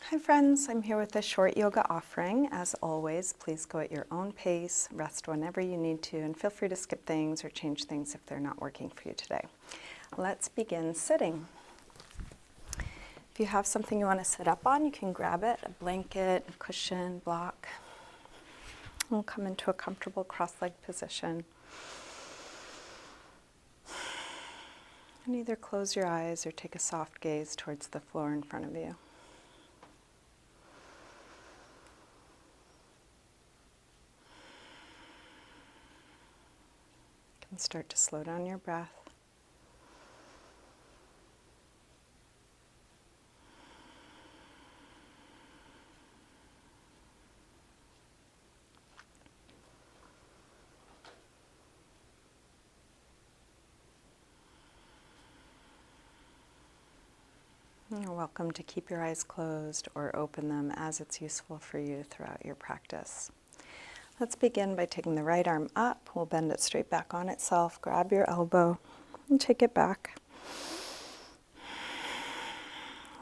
Hi friends, I'm here with a short yoga offering. As always, please go at your own pace, rest whenever you need to, and feel free to skip things or change things if they're not working for you today. Let's begin sitting. If you have something you want to sit up on, you can grab it, a blanket, a cushion, block. We'll come into a comfortable cross-legged position. And either close your eyes or take a soft gaze towards the floor in front of you. And start to slow down your breath. You're welcome to keep your eyes closed or open them as it's useful for you throughout your practice. Let's begin by taking the right arm up. We'll bend it straight back on itself. Grab your elbow and take it back.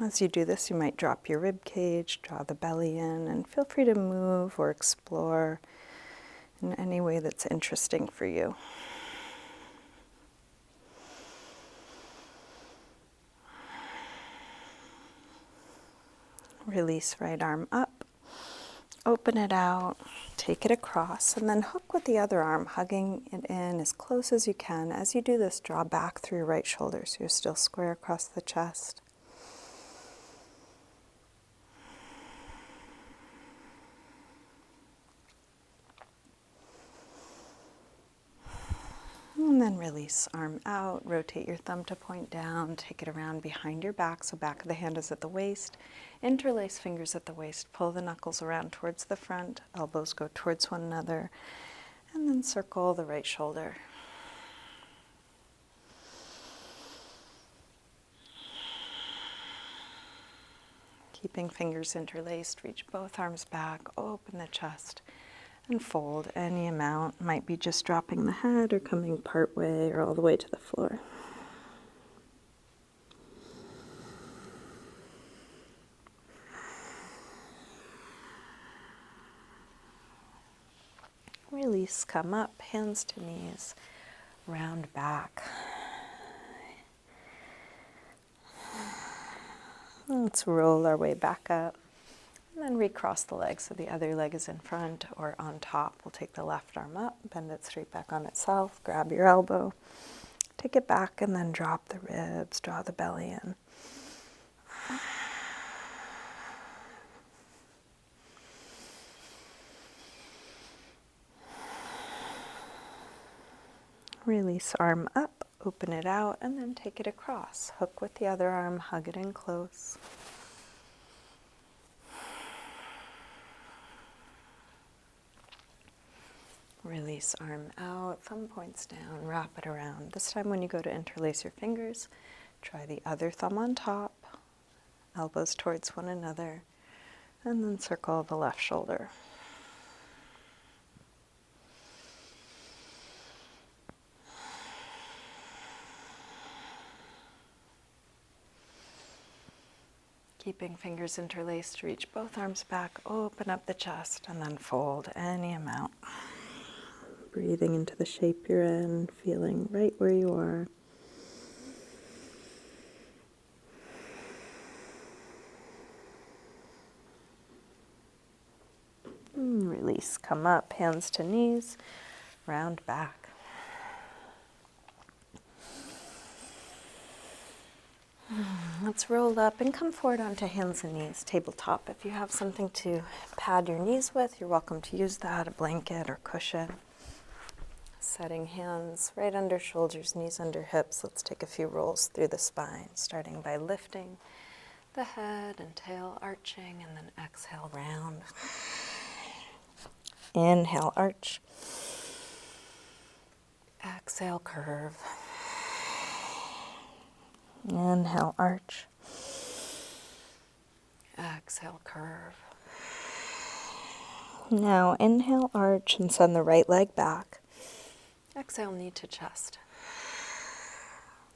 As you do this, you might drop your rib cage, draw the belly in, and feel free to move or explore in any way that's interesting for you. Release right arm up. Open it out, take it across, and then hook with the other arm, hugging it in as close as you can. As you do this, draw back through your right shoulder so you're still square across the chest. And then release, arm out, rotate your thumb to point down, take it around behind your back, so back of the hand is at the waist. Interlace fingers at the waist, pull the knuckles around towards the front, elbows go towards one another, and then circle the right shoulder. Keeping fingers interlaced, reach both arms back, open the chest, and fold any amount. Might be just dropping the head or coming part way or all the way to the floor. Release, come up, hands to knees, round back. Let's roll our way back up. And then recross the leg so the other leg is in front or on top. We'll take the left arm up, bend it straight back on itself, grab your elbow, take it back, and then drop the ribs, draw the belly in. Release, arm up, open it out, and then take it across. Hook with the other arm, hug it in close. Release, arm out, thumb points down, wrap it around. This time when you go to interlace your fingers, try the other thumb on top, elbows towards one another, and then circle the left shoulder. Keeping fingers interlaced, reach both arms back, open up the chest, and then fold any amount. Breathing into the shape you're in, feeling right where you are. Release, come up, hands to knees, round back. Let's roll up and come forward onto hands and knees, tabletop. If you have something to pad your knees with, you're welcome to use that, a blanket or cushion. Setting hands right under shoulders, knees under hips. Let's take a few rolls through the spine, starting by lifting the head and tail, arching, and then exhale, round. Inhale, arch. Exhale, curve. Inhale, arch. Exhale, curve. Now inhale, arch, and send the right leg back. Exhale, knee to chest.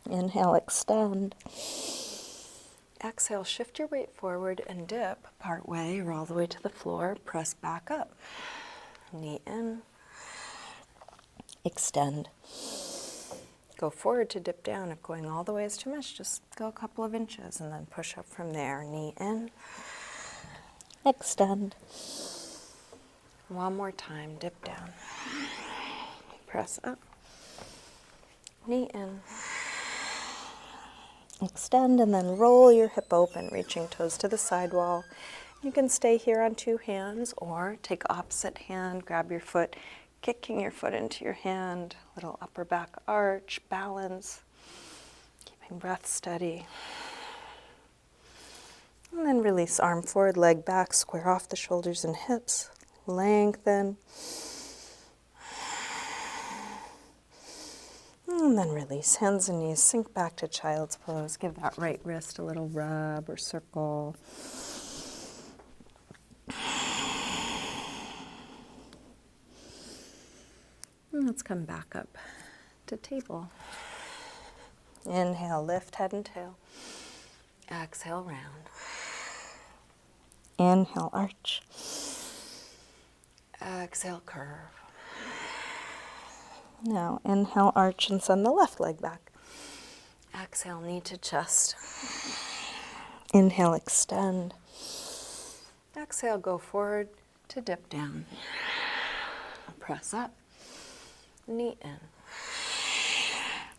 Inhale, extend. Exhale, shift your weight forward and dip part way or all the way to the floor. Press back up. Knee in. Extend. Go forward to dip down. If going all the way is too much, just go a couple of inches and then push up from there. Knee in. Extend. One more time, dip down. Press up. Knee in. Extend and then roll your hip open, reaching toes to the sidewall. You can stay here on two hands or take opposite hand, grab your foot, kicking your foot into your hand, little upper back arch, balance, keeping breath steady. And then release arm forward, leg back, square off the shoulders and hips, lengthen. And then release hands and knees, sink back to child's pose. Give that right wrist a little rub or circle. And let's come back up to table. Inhale, lift head and tail. Exhale, round. Inhale, arch. Exhale, curve. Now, inhale, arch, and send the left leg back. Exhale, knee to chest. Inhale, extend. Exhale, go forward to dip down. Press up. Knee in.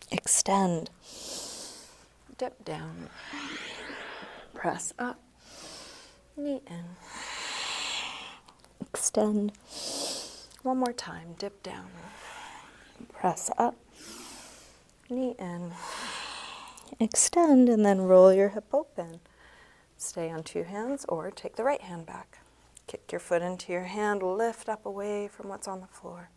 Extend. Dip down. Press up. Knee in. Extend. One more time. Dip down. Press up. Knee in. Extend and then roll your hip open. Stay on two hands or take the right hand back. Kick your foot into your hand. Lift up away from what's on the floor.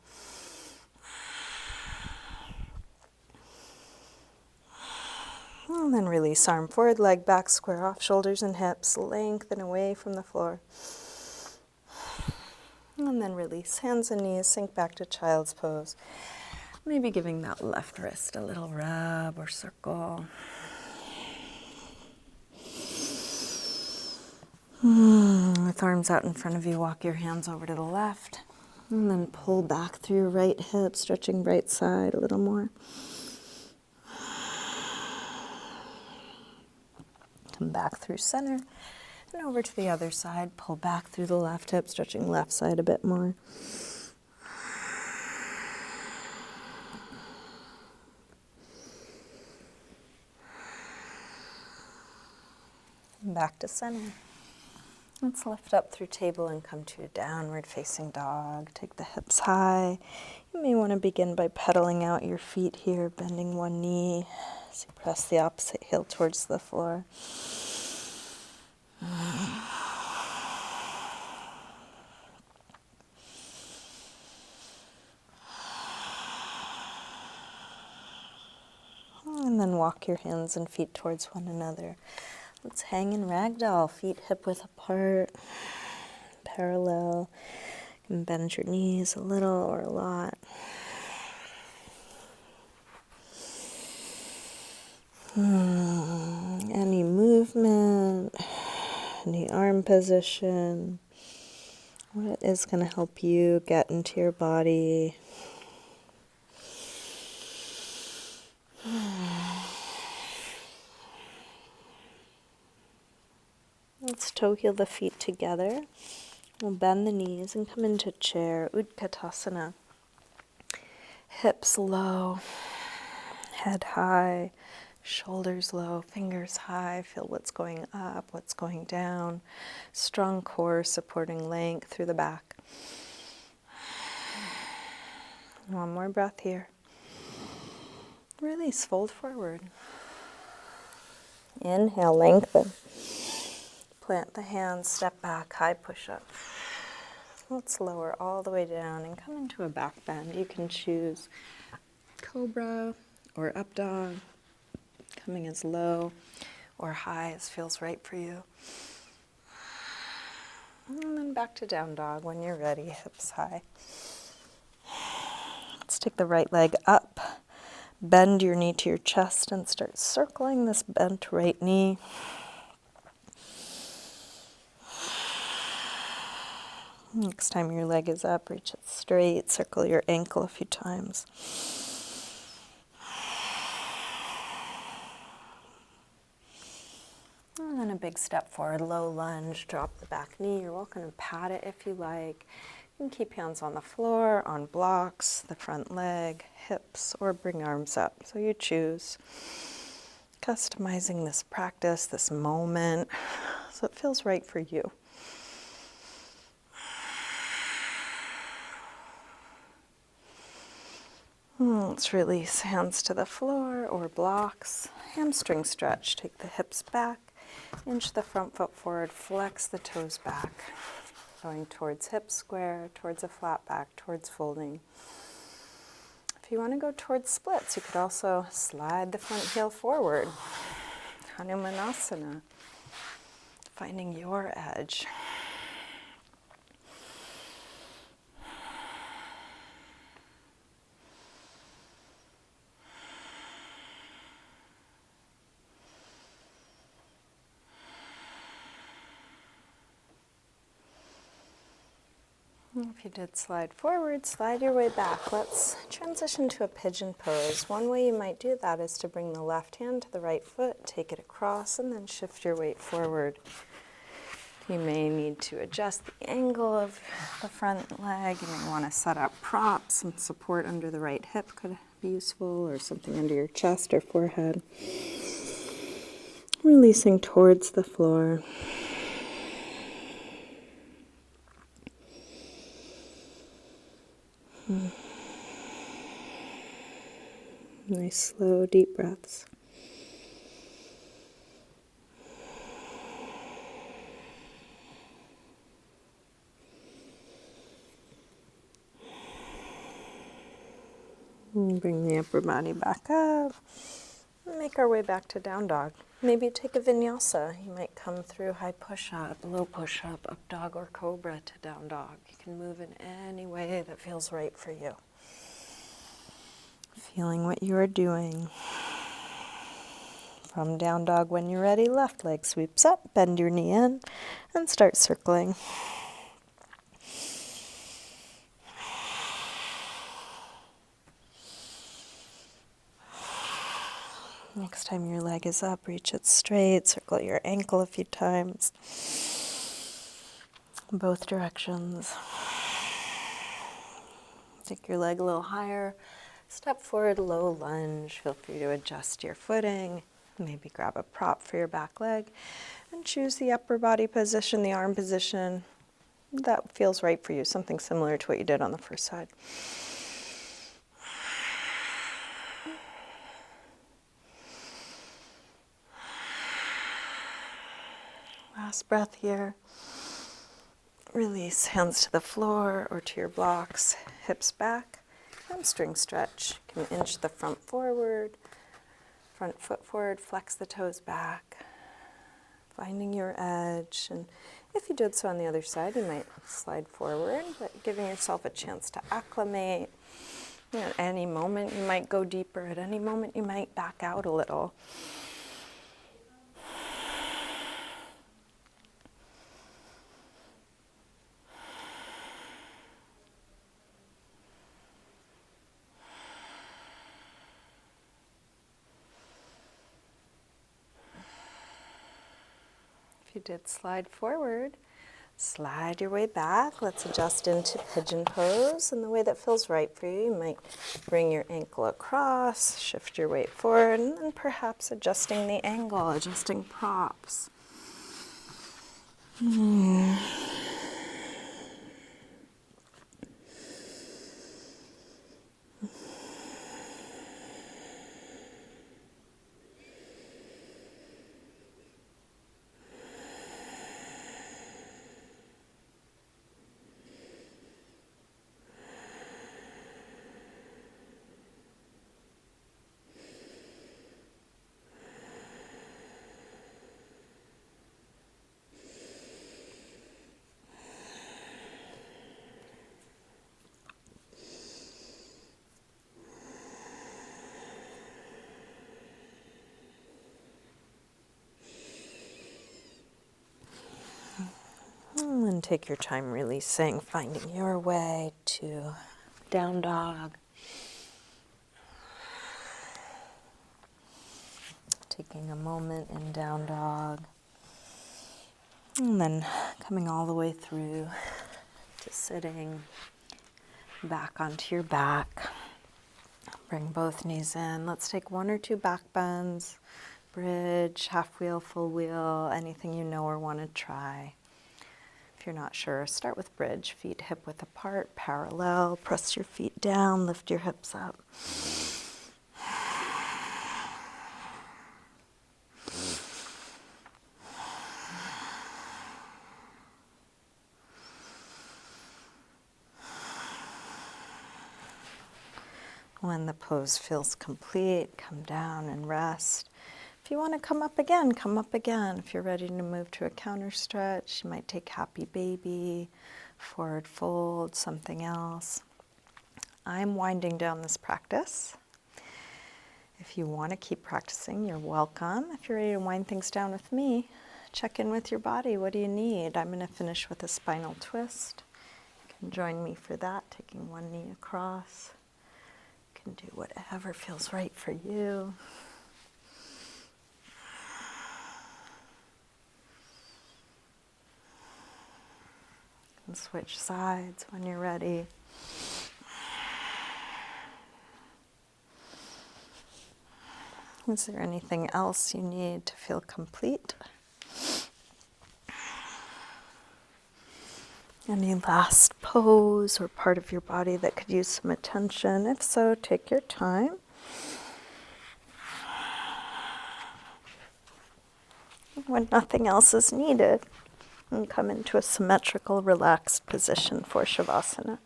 And then release arm forward, leg back, square off shoulders and hips, lengthen away from the floor. And then release hands and knees, sink back to child's pose. Maybe giving that left wrist a little rub or circle. With arms out in front of you, walk your hands over to the left. And then pull back through your right hip, stretching right side a little more. Come back through center and over to the other side. Pull back through the left hip, stretching left side a bit more. Back to center. Let's lift up through table and come to a downward facing dog. Take the hips high. You may want to begin by pedaling out your feet here, bending one knee as you press the opposite heel towards the floor. And then walk your hands and feet towards one another. Let's hang in ragdoll, feet hip width apart, parallel. You can bend your knees a little or a lot. Any movement, any arm position, what is going to help you get into your body? Let's toe heel the feet together. We'll bend the knees and come into chair, Udkatasana. Hips low, head high, shoulders low, fingers high. Feel what's going up, what's going down. Strong core supporting length through the back. One more breath here. Release, fold forward. Inhale, lengthen. Plant the hands, step back, high push-up. Let's lower all the way down and come into a back bend. You can choose cobra or up dog, coming as low or high as feels right for you. And then back to down dog when you're ready, hips high. Let's take the right leg up, bend your knee to your chest and start circling this bent right knee. Next time your leg is up, reach it straight, circle your ankle a few times. And then a big step forward, low lunge, drop the back knee. You're welcome to pat it if you like. You can keep hands on the floor, on blocks, the front leg, hips, or bring arms up. So you choose. Customizing this practice, this moment, so it feels right for you. Let's release hands to the floor or blocks. Hamstring stretch. Take the hips back, inch the front foot forward, flex the toes back. Going towards hip square, towards a flat back, towards folding. If you want to go towards splits, you could also slide the front heel forward. Hanumanasana. Finding your edge. If you did slide forward, slide your way back. Let's transition to a pigeon pose. One way you might do that is to bring the left hand to the right foot, take it across, and then shift your weight forward. You may need to adjust the angle of the front leg. You may want to set up props. Some support under the right hip could be useful, or something under your chest or forehead. Releasing towards the floor. Nice, slow, deep breaths. And bring the upper body back up. Make our way back to down dog. Maybe take a vinyasa. You might come through high push-up, low push-up, up dog or cobra to down dog. You can move in any way that feels right for you. Feeling what you are doing. From down dog, when you're ready, left leg sweeps up, bend your knee in, and start circling. Next time your leg is up, reach it straight, circle your ankle a few times. Both directions. Take your leg a little higher. Step forward, low lunge. Feel free to adjust your footing. Maybe grab a prop for your back leg. And choose the upper body position, the arm position. That feels right for you. Something similar to what you did on the first side. Last breath here. Release hands to the floor or to your blocks, hips back. Hamstring stretch. You can inch the front forward, front foot forward, flex the toes back. Finding your edge. And if you did so on the other side, you might slide forward, but giving yourself a chance to acclimate. At any moment you might go deeper. At any moment you might back out a little. You did slide forward, slide your way back. Let's adjust into pigeon pose in the way that feels right for you. You might bring your ankle across, shift your weight forward, and then perhaps adjusting the angle, adjusting props. And take your time releasing, finding your way to down dog. Taking a moment in down dog. And then coming all the way through to sitting back onto your back. Bring both knees in. Let's take 1 or 2 back bends, bridge, half wheel, full wheel, anything you know or want to try. If you're not sure, start with bridge, feet hip width apart, parallel, press your feet down, lift your hips up. When the pose feels complete, come down and rest. If you want to come up again, come up again. If you're ready to move to a counter stretch, you might take happy baby, forward fold, something else. I'm winding down this practice. If you want to keep practicing, you're welcome. If you're ready to wind things down with me, check in with your body. What do you need? I'm going to finish with a spinal twist. You can join me for that, taking one knee across. You can do whatever feels right for you. And switch sides when you're ready. Is there anything else you need to feel complete? Any last pose or part of your body that could use some attention? If so, take your time. When nothing else is needed, and come into a symmetrical, relaxed position for Shavasana.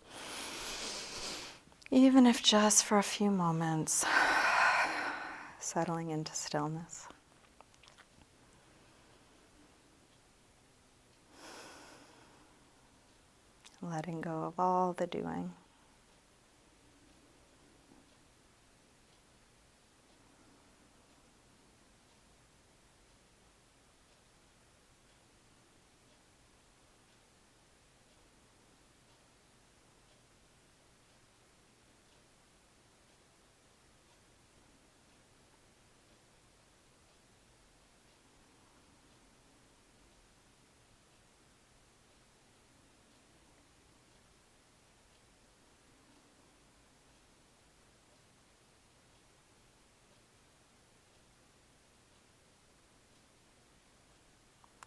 Even if just for a few moments, settling into stillness. Letting go of all the doing.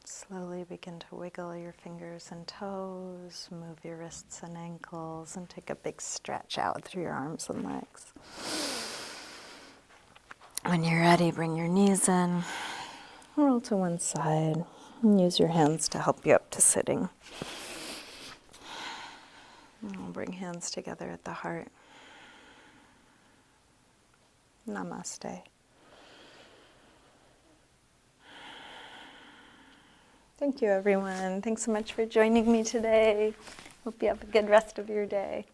Slowly begin to wiggle your fingers and toes, move your wrists and ankles, and take a big stretch out through your arms and legs. When you're ready, bring your knees in, roll to one side, and use your hands to help you up to sitting. And we'll bring hands together at the heart. Namaste. Thank you, everyone. Thanks so much for joining me today. Hope you have a good rest of your day.